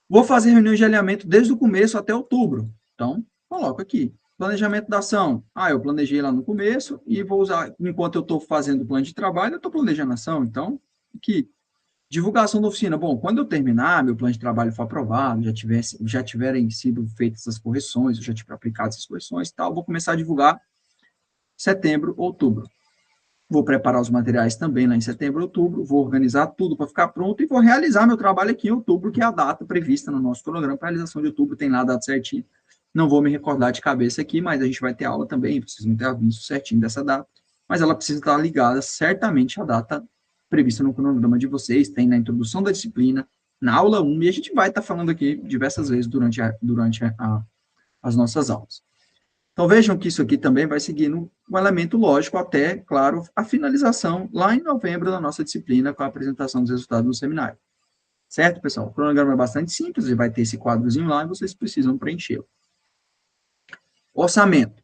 Vou fazer reuniões de alinhamento desde o começo até outubro. Então, coloco aqui. Planejamento da ação. Eu planejei lá no começo e vou usar, enquanto eu estou fazendo o plano de trabalho, eu estou planejando a ação. Então, aqui. Divulgação da oficina. Bom, quando eu terminar, meu plano de trabalho for aprovado, já tiverem sido feitas essas correções, eu já tiver aplicado essas correções e tal, vou começar a divulgar setembro, outubro. Vou preparar os materiais também lá em setembro, outubro, vou organizar tudo para ficar pronto e vou realizar meu trabalho aqui em outubro, que é a data prevista no nosso cronograma para realização de outubro, tem lá a data certinha. Não vou me recordar de cabeça aqui, mas a gente vai ter aula também, vocês vão ter aviso certinho dessa data, mas ela precisa estar ligada certamente à data prevista no cronograma de vocês, tem na introdução da disciplina, na aula 1, e a gente vai estar falando aqui diversas vezes durante as nossas aulas. Então, vejam que isso aqui também vai seguindo um elemento lógico até, claro, a finalização lá em novembro da nossa disciplina com a apresentação dos resultados no seminário. Certo, pessoal? O cronograma é bastante simples, e vai ter esse quadrozinho lá e vocês precisam preenchê-lo. Orçamento.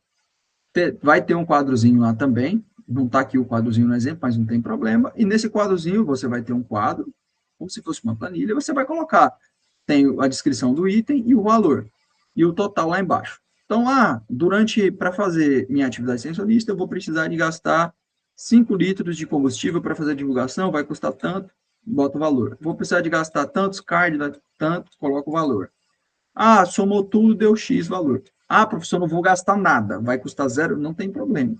Vai ter um quadrozinho lá também, não está aqui o quadrozinho no exemplo, mas não tem problema, e nesse quadrozinho você vai ter um quadro, como se fosse uma planilha, você vai colocar, tem a descrição do item e o valor, e o total lá embaixo. Então, para fazer minha atividade extensionista, eu vou precisar de gastar 5 litros de combustível para fazer a divulgação, vai custar tanto, bota o valor. Vou precisar de gastar tantos card, tanto, coloca o valor. Somou tudo, deu X valor. Professor, não vou gastar nada, vai custar zero, não tem problema.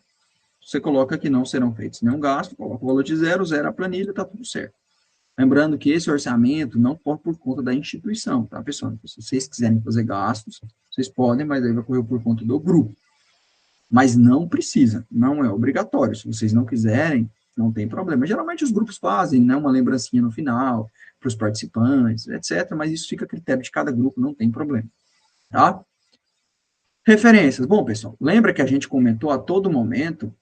Você coloca que não serão feitos nenhum gasto, coloca o valor de zero a planilha, está tudo certo. Lembrando que esse orçamento não corre por conta da instituição, tá, pessoal? Então, se vocês quiserem fazer gastos, vocês podem, mas aí vai correr por conta do grupo. Mas não precisa, não é obrigatório. Se vocês não quiserem, não tem problema. Geralmente os grupos fazem, né, uma lembrancinha no final, para os participantes, etc., mas isso fica a critério de cada grupo, não tem problema. Tá? Referências. Bom, pessoal, lembra que a gente comentou a todo momento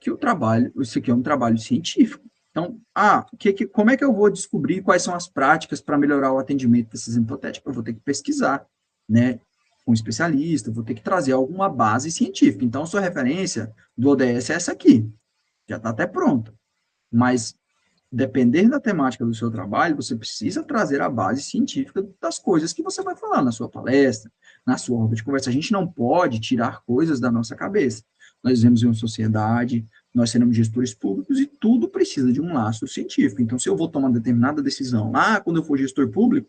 que o trabalho, isso aqui é um trabalho científico. Então, como é que eu vou descobrir quais são as práticas para melhorar o atendimento desses hipotéticos? Eu vou ter que pesquisar, né, com um especialista, vou ter que trazer alguma base científica. Então, sua referência do ODS é essa aqui, já está até pronta. Mas, dependendo da temática do seu trabalho, você precisa trazer a base científica das coisas que você vai falar na sua palestra, na sua roda de conversa. A gente não pode tirar coisas da nossa cabeça. Nós vivemos em uma sociedade, nós seremos gestores públicos e tudo precisa de um laço científico. Então, se eu vou tomar determinada decisão quando eu for gestor público,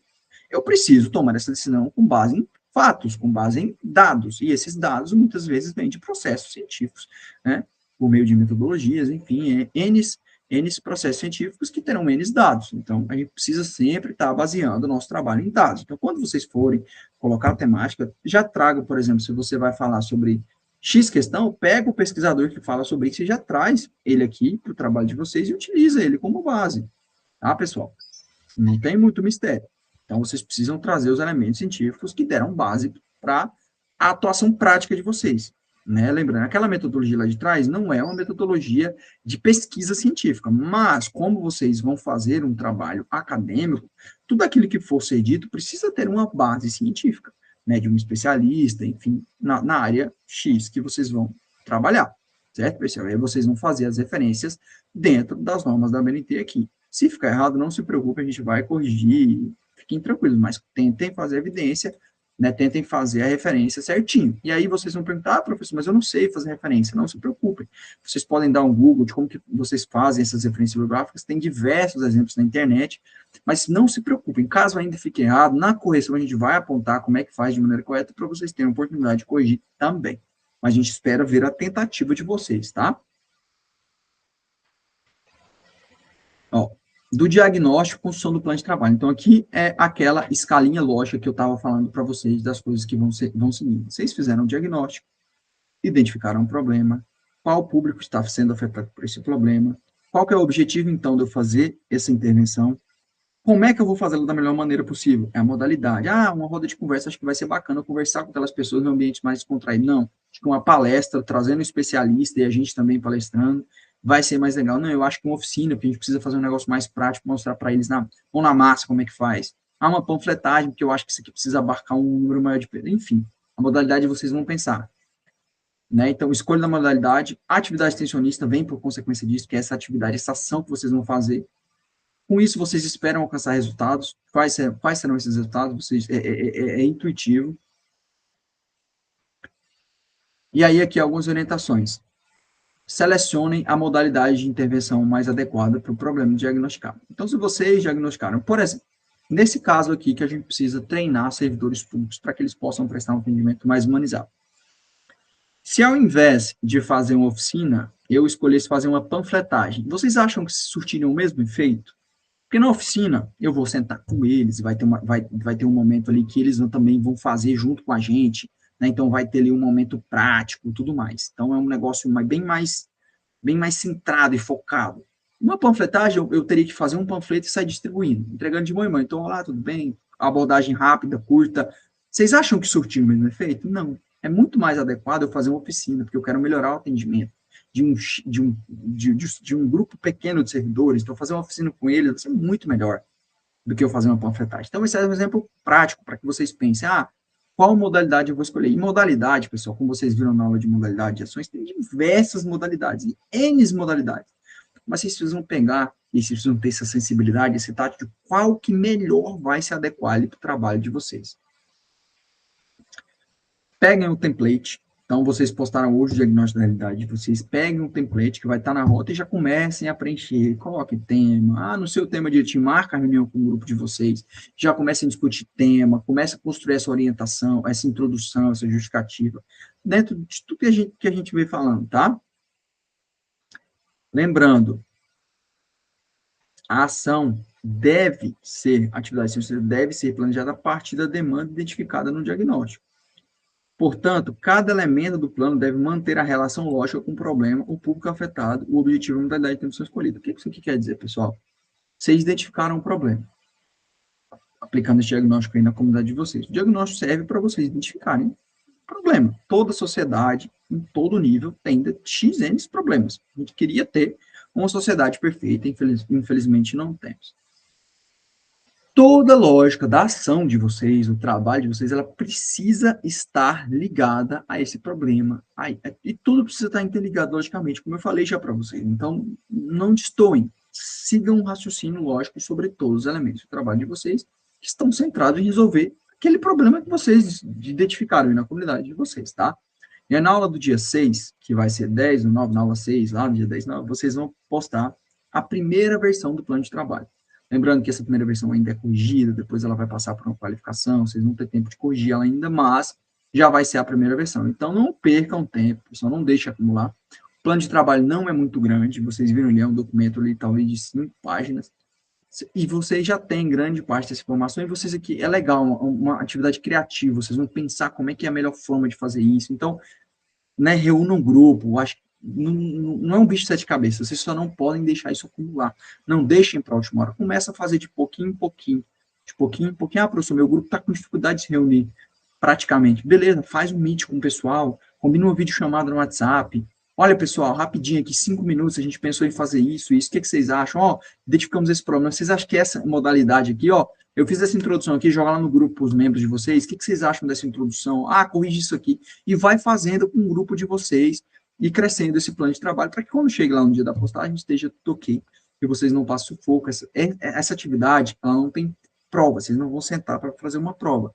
eu preciso tomar essa decisão com base em fatos, com base em dados. E esses dados, muitas vezes, vêm de processos científicos, né? Por meio de metodologias, enfim, N processos científicos que terão N dados. Então, a gente precisa sempre estar baseando o nosso trabalho em dados. Então, quando vocês forem colocar a temática, já traga, por exemplo, se você vai falar sobre X questão, pega o pesquisador que fala sobre isso e já traz ele aqui para o trabalho de vocês e utiliza ele como base. Tá, pessoal? Não tem muito mistério. Então, vocês precisam trazer os elementos científicos que deram base para a atuação prática de vocês. Né? Lembrando, aquela metodologia lá de trás não é uma metodologia de pesquisa científica, mas como vocês vão fazer um trabalho acadêmico, tudo aquilo que for ser dito precisa ter uma base científica, né, de um especialista, enfim, na área X que vocês vão trabalhar, certo, pessoal? Aí vocês vão fazer as referências dentro das normas da BNT aqui. Se ficar errado, não se preocupe, a gente vai corrigir, fiquem tranquilos, mas tentem fazer evidência, né, tentem fazer a referência certinho. E aí vocês vão perguntar, professor, mas eu não sei fazer referência. Não se preocupem. Vocês podem dar um Google de como que vocês fazem essas referências bibliográficas, tem diversos exemplos na internet, mas não se preocupem, caso ainda fique errado, na correção a gente vai apontar como é que faz de maneira correta para vocês terem a oportunidade de corrigir também. Mas a gente espera ver a tentativa de vocês, tá? Ó, do diagnóstico, construção do plano de trabalho. Então, aqui é aquela escalinha lógica que eu estava falando para vocês das coisas que vão seguir. Vocês fizeram o diagnóstico, identificaram um problema, qual público está sendo afetado por esse problema, qual que é o objetivo, então, de eu fazer essa intervenção, como é que eu vou fazê-lo da melhor maneira possível? É a modalidade. Ah, uma roda de conversa, acho que vai ser bacana conversar com aquelas pessoas no ambiente mais descontraído. Não, acho que uma palestra, trazendo um especialista e a gente também palestrando, vai ser mais legal. Não, eu acho que uma oficina, porque a gente precisa fazer um negócio mais prático, mostrar para eles ou na massa como é que faz. Ah, uma panfletagem, porque eu acho que isso aqui precisa abarcar um número maior de pessoas. Enfim, a modalidade vocês vão pensar. Né? Então, escolha da modalidade, a atividade extensionista vem por consequência disso, que é essa atividade, essa ação que vocês vão fazer. Com isso, vocês esperam alcançar resultados. Quais serão esses resultados? É intuitivo. E aí, aqui, algumas orientações. Selecionem a modalidade de intervenção mais adequada para o problema diagnosticado. Então, se vocês diagnosticaram, por exemplo, nesse caso aqui, que a gente precisa treinar servidores públicos para que eles possam prestar um atendimento mais humanizado. Se ao invés de fazer uma oficina, eu escolhesse fazer uma panfletagem, vocês acham que surtiriam o mesmo efeito? Porque na oficina, eu vou sentar com eles, vai ter um momento ali que eles também vão fazer junto com a gente, né? Então vai ter ali um momento prático, tudo mais. Então é um negócio bem mais centrado e focado. Uma panfletagem, eu teria que fazer um panfleto e sair distribuindo, entregando de mão em mão. Então, olá, tudo bem? Abordagem rápida, curta. Vocês acham que surtiu o mesmo efeito? Não. É muito mais adequado eu fazer uma oficina, porque eu quero melhorar o atendimento de um grupo pequeno de servidores. Então, fazer uma oficina com eles vai ser muito melhor do que eu fazer uma panfletagem. Então, esse é um exemplo prático para que vocês pensem, qual modalidade eu vou escolher? E modalidade, pessoal, como vocês viram na aula de modalidade de ações, tem diversas modalidades, N modalidades. Mas vocês precisam pegar, e vocês precisam ter essa sensibilidade, esse tato de qual que melhor vai se adequar para o trabalho de vocês. Peguem o template. Então, vocês postaram hoje o diagnóstico da realidade, vocês peguem um template que vai estar na rota e já comecem a preencher, coloque tema, no seu tema direitinho, marca a reunião com o grupo de vocês, já comecem a discutir tema, comece a construir essa orientação, essa introdução, essa justificativa, dentro de tudo que a gente vem falando, tá? Lembrando, a ação deve ser, a atividade científica deve ser planejada a partir da demanda identificada no diagnóstico. Portanto, cada elemento do plano deve manter a relação lógica com o problema, o público afetado, o objetivo e a modalidade de intervenção escolhida. O que isso aqui quer dizer, pessoal? Vocês identificaram um problema, aplicando esse diagnóstico aí na comunidade de vocês. O diagnóstico serve para vocês identificarem problema. Toda sociedade, em todo nível, tem X problemas. A gente queria ter uma sociedade perfeita, infelizmente não temos. Toda a lógica da ação de vocês, o trabalho de vocês, ela precisa estar ligada a esse problema. E tudo precisa estar interligado logicamente, como eu falei já para vocês. Então, não destoem. Sigam um raciocínio lógico sobre todos os elementos do trabalho de vocês, que estão centrados em resolver aquele problema que vocês identificaram aí na comunidade de vocês, tá? E aí, na aula do dia 6, que vai ser 10 ou 9, na aula 6, lá no dia 10, vocês vão postar a primeira versão do plano de trabalho. Lembrando que essa primeira versão ainda é corrigida, depois ela vai passar por uma qualificação, vocês vão ter tempo de corrigir ela ainda, mas já vai ser a primeira versão. Então, não percam tempo, só não deixe acumular. O plano de trabalho não é muito grande, vocês viram ali, é um documento ali, talvez de 5 páginas, e vocês já têm grande parte dessa informação, e vocês aqui, é legal, uma atividade criativa, vocês vão pensar como é que é a melhor forma de fazer isso, então, né, reúna um grupo, acho que não é um bicho de 7 cabeças, vocês só não podem deixar isso acumular, não deixem para a última hora, começa a fazer de pouquinho em pouquinho, professor, meu grupo está com dificuldade de se reunir, praticamente, beleza, faz um meet com o pessoal, combina uma videochamada no WhatsApp, olha, pessoal, rapidinho aqui, 5 minutos, a gente pensou em fazer isso, o que vocês acham? Ó, identificamos esse problema, vocês acham que essa modalidade aqui, ó, eu fiz essa introdução aqui, joga lá no grupo os membros de vocês, o que vocês acham dessa introdução? Ah, corrige isso aqui, e vai fazendo com o grupo de vocês, e crescendo esse plano de trabalho, para que quando chegue lá no dia da postagem, esteja tudo ok, que vocês não passem sufoco, essa atividade, ela não tem prova, vocês não vão sentar para fazer uma prova,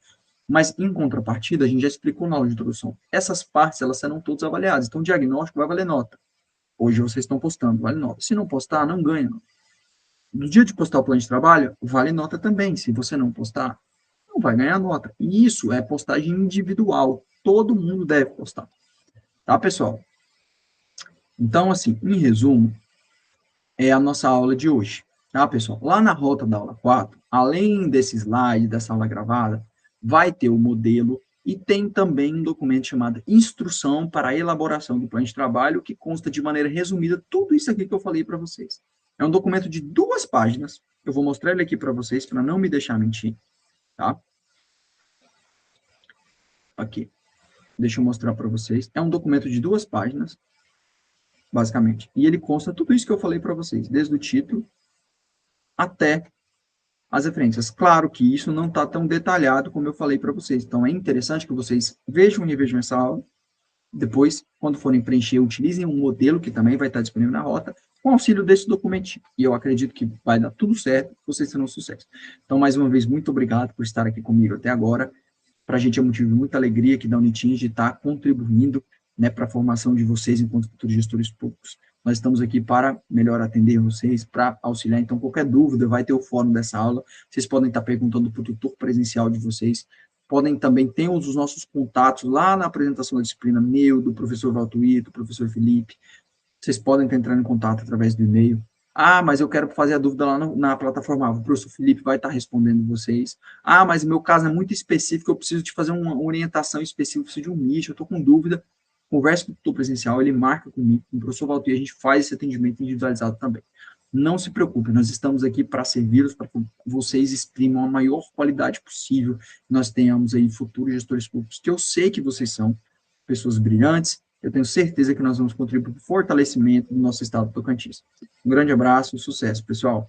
mas, em contrapartida, a gente já explicou na aula de introdução, essas partes, elas serão todas avaliadas. Então, o diagnóstico vai valer nota. Hoje vocês estão postando, vale nota. Se não postar, não ganha. No dia de postar o plano de trabalho, vale nota também. Se você não postar, não vai ganhar nota. E isso é postagem individual. Todo mundo deve postar. Tá, pessoal? Então, assim, em resumo, é a nossa aula de hoje. Tá, pessoal? Lá na rota da aula 4, além desse slide, dessa aula gravada, vai ter o modelo e tem também um documento chamado Instrução para a Elaboração do Plano de Trabalho, que consta de maneira resumida tudo isso aqui que eu falei para vocês. É um documento de 2 páginas, eu vou mostrar ele aqui para vocês, para não me deixar mentir, tá? Aqui, deixa eu mostrar para vocês. É um documento de 2 páginas, basicamente, e ele consta tudo isso que eu falei para vocês, desde o título até as referências. Claro que isso não está tão detalhado como eu falei para vocês, então é interessante que vocês vejam e revejam essa aula, depois, quando forem preencher, utilizem um modelo que também vai estar disponível na rota, com auxílio desse documentinho, e eu acredito que vai dar tudo certo, vocês terão sucesso. Então, mais uma vez, muito obrigado por estar aqui comigo até agora, para a gente é motivo de muita alegria aqui da Unitins de estar contribuindo, né, para a formação de vocês enquanto futuros gestores públicos. Nós estamos aqui para melhor atender vocês, para auxiliar. Então, qualquer dúvida, vai ter o fórum dessa aula. Vocês podem estar perguntando para o tutor presencial de vocês. Podem também ter os nossos contatos lá na apresentação da disciplina, meu, do professor Valtuir, do professor Felipe. Vocês podem estar entrando em contato através do e-mail. Ah, mas eu quero fazer a dúvida lá na plataforma. O professor Felipe vai estar respondendo vocês. Ah, mas o meu caso é muito específico, eu preciso de fazer uma orientação específica, eu preciso de um nicho, eu estou com dúvida. Converse com o tutor presencial, ele marca comigo, com o professor Valtuir, a gente faz esse atendimento individualizado também. Não se preocupe, nós estamos aqui para servi-los, para que vocês exprimam a maior qualidade possível, nós tenhamos aí futuros gestores públicos, que eu sei que vocês são pessoas brilhantes, eu tenho certeza que nós vamos contribuir para o fortalecimento do nosso estado do Tocantins. Um grande abraço, sucesso, pessoal!